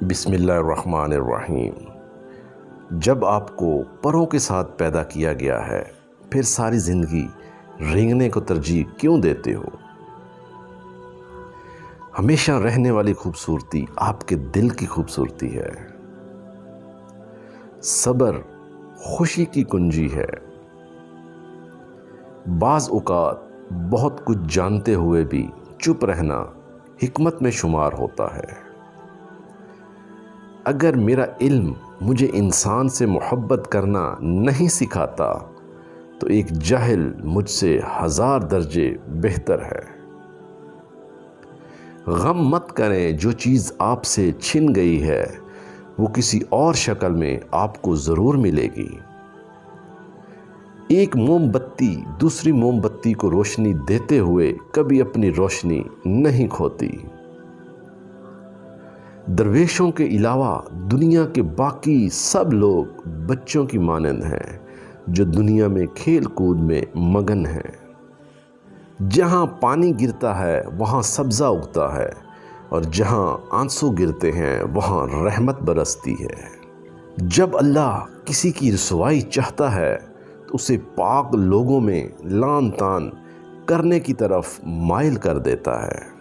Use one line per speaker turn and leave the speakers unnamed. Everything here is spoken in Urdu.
بسم اللہ الرحمن الرحیم۔ جب آپ کو پروں کے ساتھ پیدا کیا گیا ہے، پھر ساری زندگی رینگنے کو ترجیح کیوں دیتے ہو؟ ہمیشہ رہنے والی خوبصورتی آپ کے دل کی خوبصورتی ہے۔ صبر خوشی کی کنجی ہے۔ بعض اوقات بہت کچھ جانتے ہوئے بھی چپ رہنا حکمت میں شمار ہوتا ہے۔ اگر میرا علم مجھے انسان سے محبت کرنا نہیں سکھاتا تو ایک جاہل مجھ سے 1000 درجے بہتر ہے۔ غم مت کریں، جو چیز آپ سے چھن گئی ہے وہ کسی اور شکل میں آپ کو ضرور ملے گی۔ ایک موم بتی دوسری موم بتی کو روشنی دیتے ہوئے کبھی اپنی روشنی نہیں کھوتی۔ درویشوں کے علاوہ دنیا کے باقی سب لوگ بچوں کی مانند ہیں جو دنیا میں کھیل کود میں مگن ہیں۔ جہاں پانی گرتا ہے وہاں سبزہ اگتا ہے، اور جہاں آنسو گرتے ہیں وہاں رحمت برستی ہے۔ جب اللہ کسی کی رسوائی چاہتا ہے تو اسے پاک لوگوں میں لان تان کرنے کی طرف مائل کر دیتا ہے۔